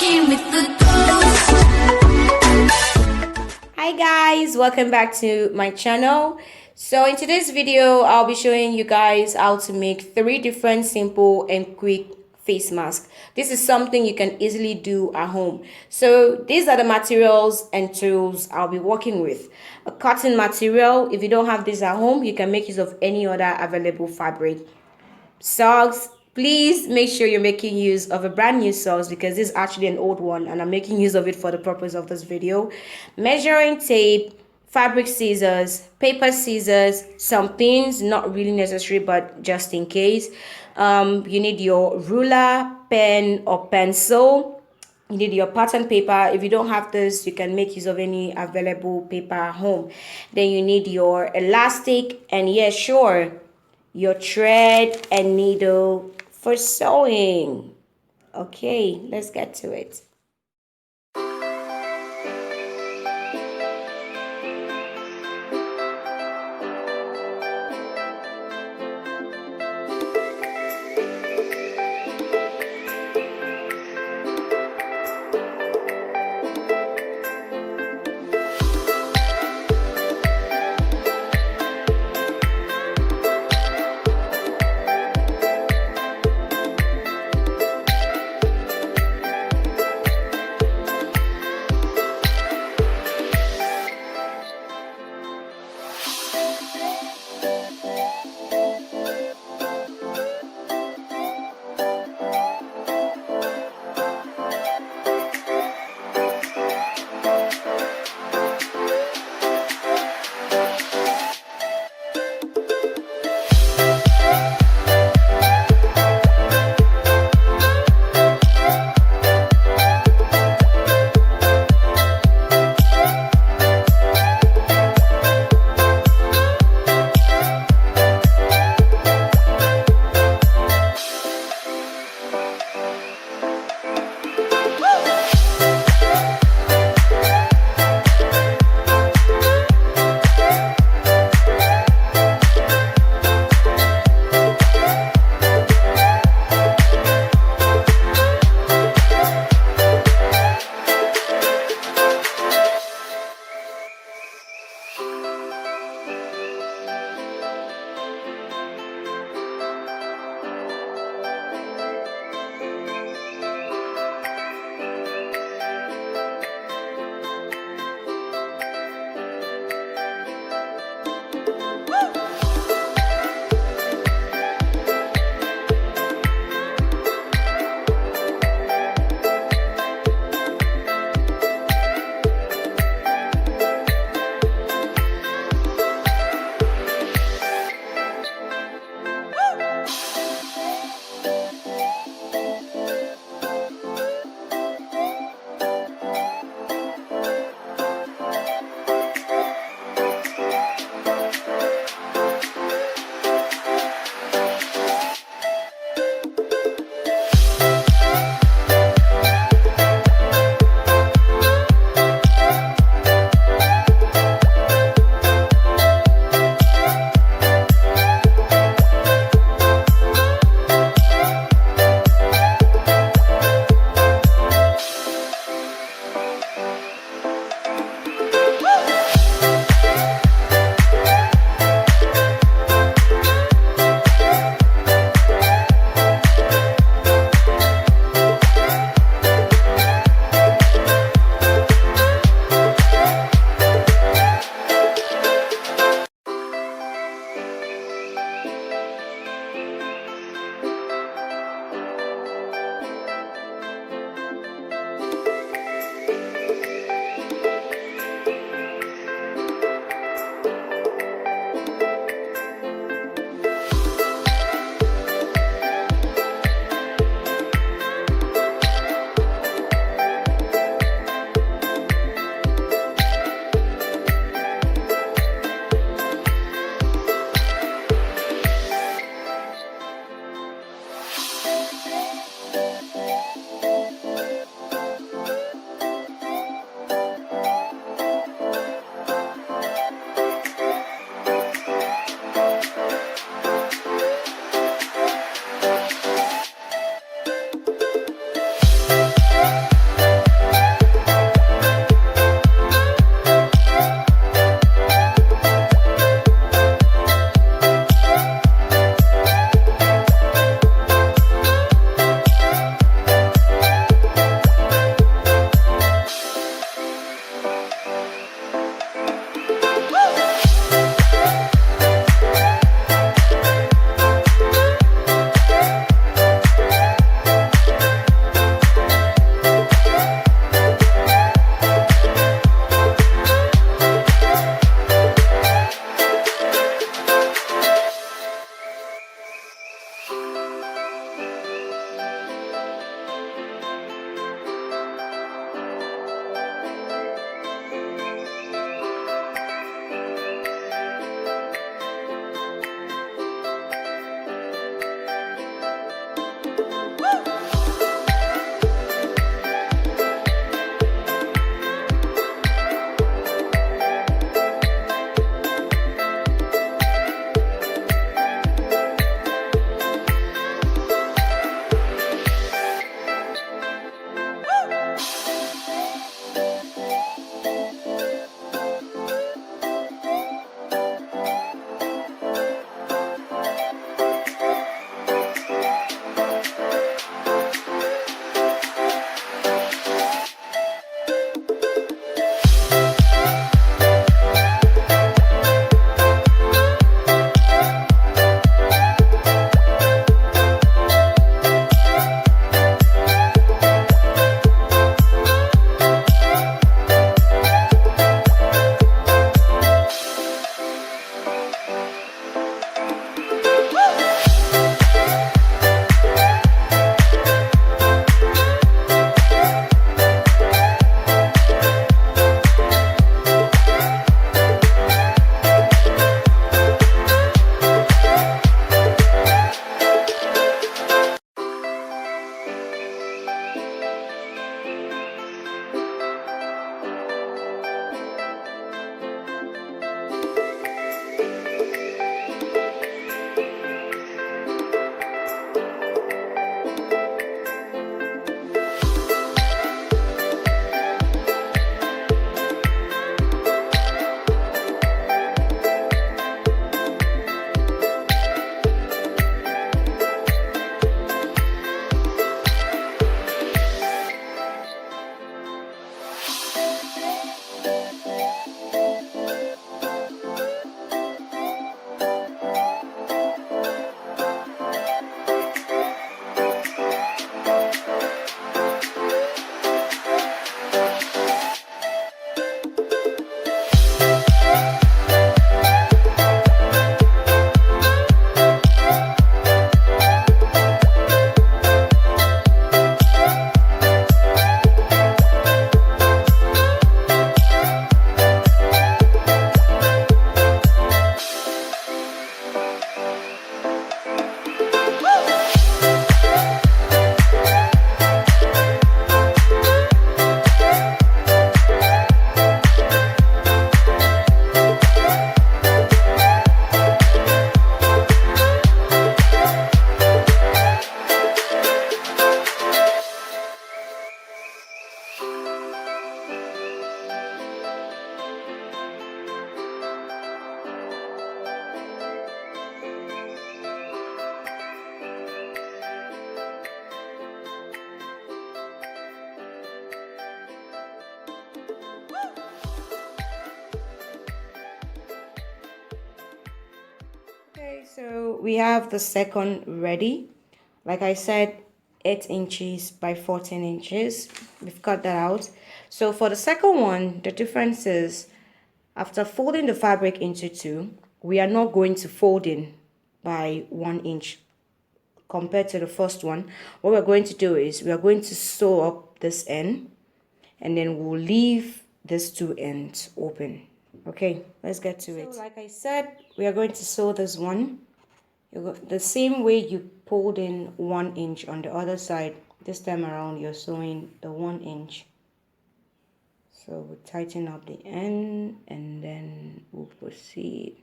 Walking with the ghost. Hi guys, welcome back to my channel. So in today's video I'll be showing you guys how to make 3 different simple and quick face masks. This is something you can easily do at home. So these are the materials and tools I'll be working with. A cotton material. If you don't have this at home, you can make use of any other available fabric. Socks. Please make sure you're making use of a brand new socks because this is actually an old one and I'm making use of it for the purpose of this video. Measuring tape, fabric scissors, paper scissors, some pins, not really necessary but just in case. You need your ruler, pen or pencil. You need your pattern paper. If you don't have this, you can make use of any available paper at home. Then you need your elastic and yes, sure, your thread and needle for sewing. Okay, let's get to it. So we have the second ready. Like I said, 8 inches by 14 inches. We've cut that out. So for the second one, the difference is after folding the fabric into two, we are not going to fold in by 1 inch compared to the first one. What we're going to do is we are going to sew up this end, and then we'll leave these two ends open. Okay, let's get to it. So like I said, we are going to sew this one. The same way you pulled in 1 inch on the other side, this time around you're sewing the 1 inch. So we'll tighten up the end and then we'll proceed.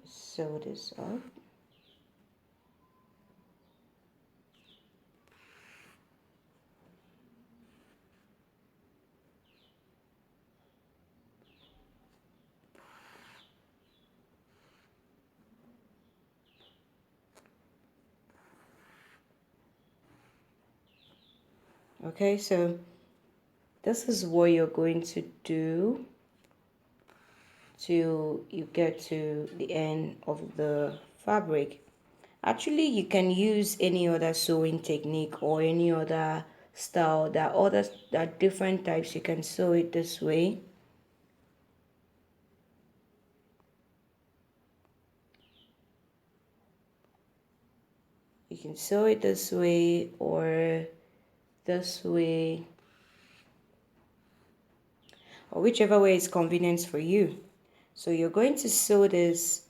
Sew this up. Okay, so this is what you're going to do till you get to the end of the fabric. Actually, you can use any other sewing technique or any other style. There are different types. You can sew it this way. You can sew it this way or this way, or whichever way is convenient for you. So you're going to sew this,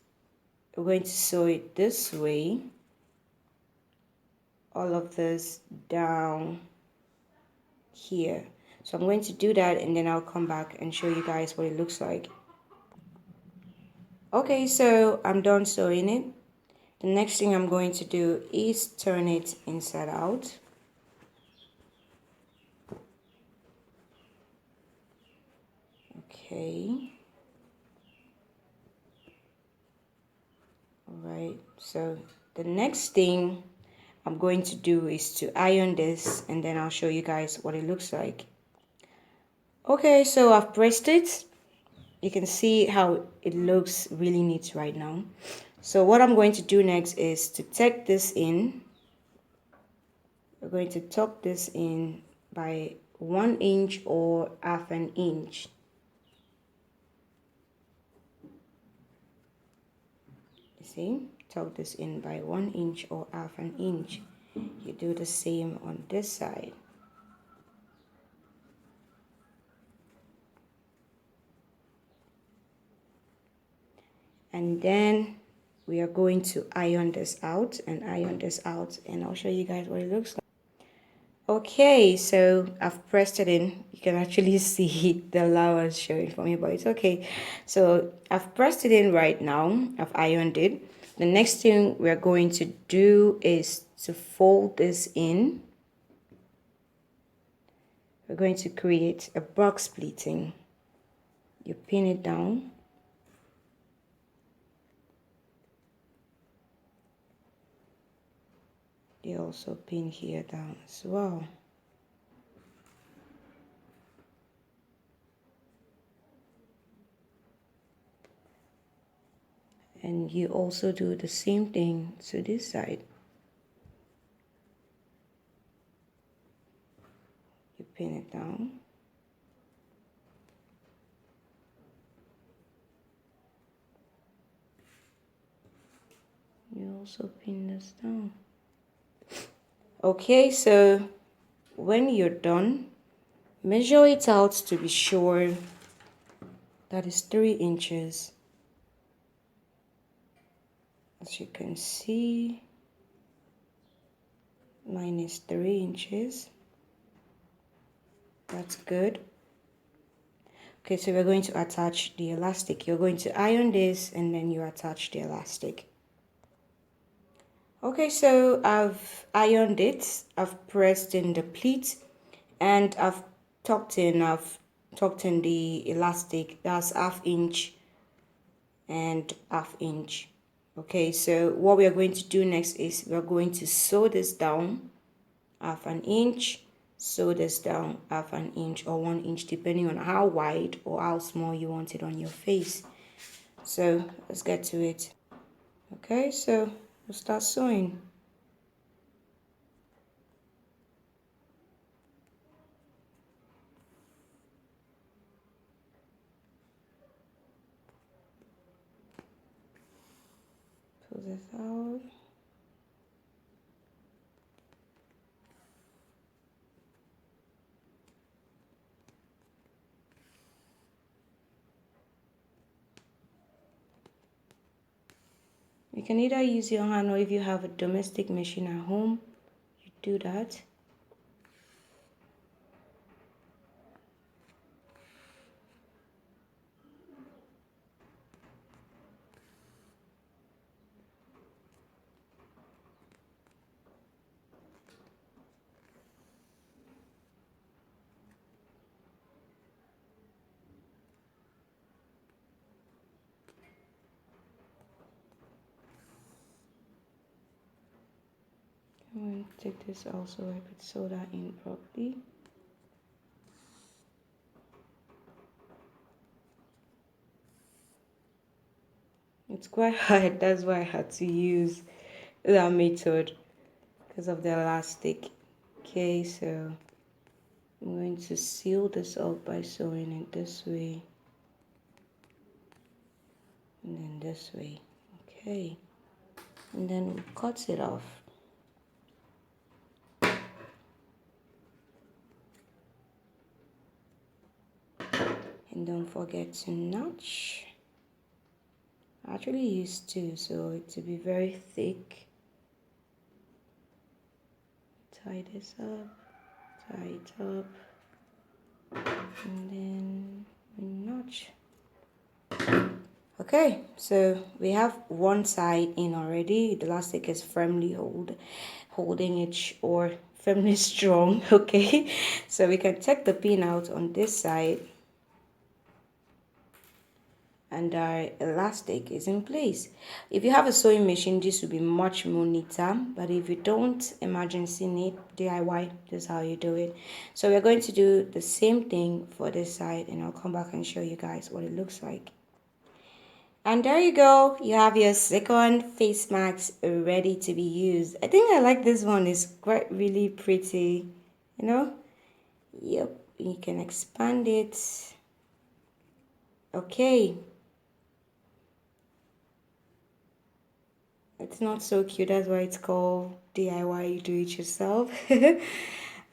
you're going to sew it this way, all of this down here. So I'm going to do that and then I'll come back and show you guys what it looks like. Okay, so I'm done sewing it. The next thing I'm going to do is turn it inside out. Okay. Alright, so the next thing I'm going to do is to iron this and then I'll show you guys what it looks like. Okay, so I've pressed it. You can see how it looks really neat right now. So what I'm going to do next is to tuck this in. We're going to tuck this in by 1 inch or half an inch. You see, tuck this in by 1 inch or half an inch. You do the same on this side. And then we are going to iron this out and I'll show you guys what it looks like. Okay, so I've pressed it in. You can actually see the allowance showing for me, but it's okay. So I've pressed it in right now. I've ironed it. The next thing we're going to do is to fold this in. We're going to create a box pleating. You pin it down. You also pin here down as well. And you also do the same thing to this side. You pin it down. You also pin this down. Okay, so when you're done, measure it out to be sure that is 3 inches. As you can see, mine is 3 inches. That's good. Okay, so we're going to attach the elastic. You're going to iron this and then you attach the elastic. Okay, so I've ironed it, I've pressed in the pleat, and I've tucked in the elastic. That's ½ inch and ½ inch. Okay, so what we are going to do next is we're going to sew this down ½ inch, sew this down ½ inch or 1 inch, depending on how wide or how small you want it on your face. So let's get to it. Okay, so we'll start sewing. Pull this out. You can either use your hand, or if you have a domestic machine at home, you do that. I'm going to take this out so I could sew that in properly. It's quite hard, that's why I had to use that method because of the elastic. Okay, so I'm going to seal this up by sewing it this way and then this way. Okay, and then we'll cut it off. And don't forget to notch. I actually used two, so it to be very thick. Tie this up, tie it up, and then we notch. Okay, so we have one side in already. The elastic is firmly holding it, or firmly strong. Okay, so we can take the pin out on this side, and our elastic is in place. If you have a sewing machine, this will be much more neater, but if you don't, emergency need, DIY, this is how you do it. So we're going to do the same thing for this side, and I'll come back and show you guys what it looks like. And there you go, you have your second face mask ready to be used. I think I like this one, it's quite really pretty, you know. Yep, you can expand it. Okay, it's not so cute, that's why it's called DIY, you do it yourself.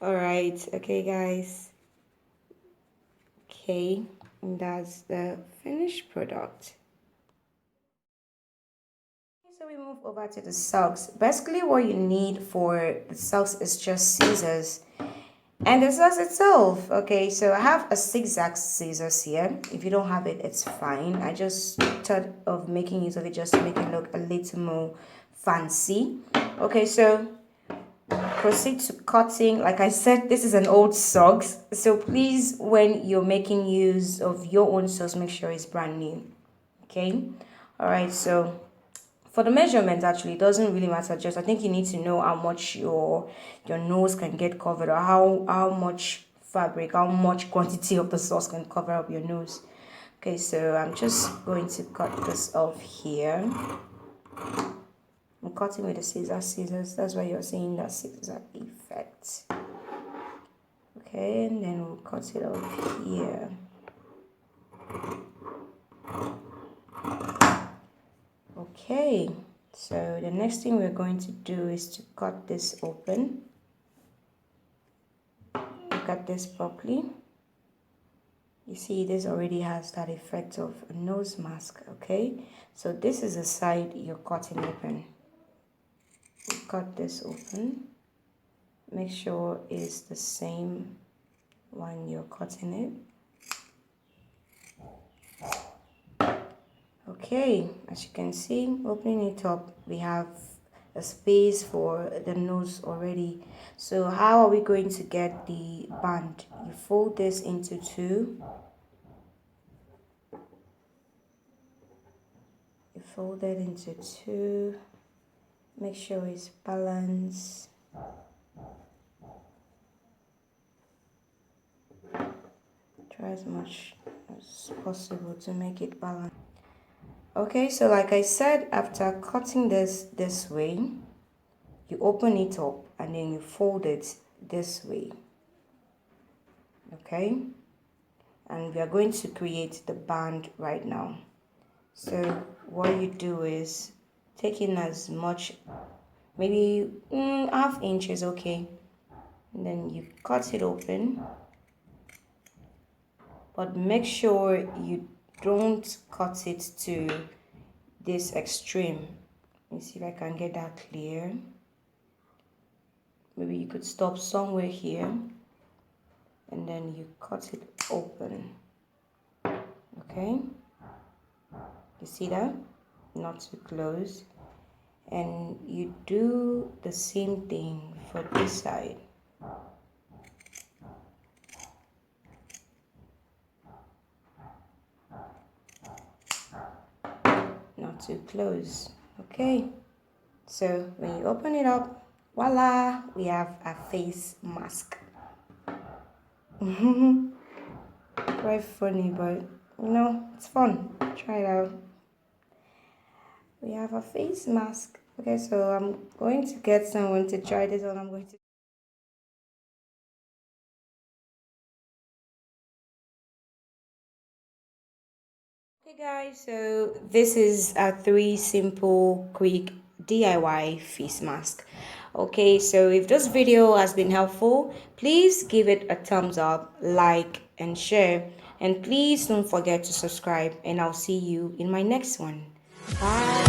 All right, okay guys. Okay, and that's the finished product. So we move over to the socks. Basically what you need for the socks is just scissors and the socks itself. Okay, so I have a zigzag scissors here. If you don't have it, it's fine. I just thought of making use of it just to make it look a little more fancy. Okay, so proceed to cutting. Like I said, this is an old socks, so please, when you're making use of your own socks, make sure it's brand new. Okay, all right, so for the measurement, actually, it doesn't really matter. Just I think you need to know how much your nose can get covered, or how much fabric, how much quantity of the sauce can cover up your nose. Okay, so I'm just going to cut this off here. I'm cutting with the scissors. That's why you're seeing that scissor effect. Okay, and then we'll cut it off here. Okay, so the next thing we're going to do is to cut this open. Look at this properly. You see, this already has that effect of a nose mask. Okay, so this is the side you're cutting open. You cut this open. Make sure it's the same when you're cutting it. Okay, as you can see, opening it up, we have a space for the nose already. So how are we going to get the band? You fold this into two. You fold it into two. Make sure it's balanced. Try as much as possible to make it balanced. Okay, so like I said, after cutting this way, you open it up and then you fold it this way. Okay, and we are going to create the band right now. So what you do is take in as much, maybe half inch is okay, and then you cut it open, but make sure you don't cut it to this extreme. Let me see if I can get that clear. Maybe you could stop somewhere here and then you cut it open. Okay, you see that? Not too close. And you do the same thing for this side. Not too close. Okay, so when you open it up, voila, we have a face mask. Quite funny, but you know, it's fun. Try it out. We have a face mask. Okay, so I'm going to get someone to try this on. I'm going to. Okay guys, so this is a 3 simple quick DIY face mask. Okay, so if this video has been helpful, please give it a thumbs up, like and share, and please don't forget to subscribe, and I'll see you in my next one. Bye.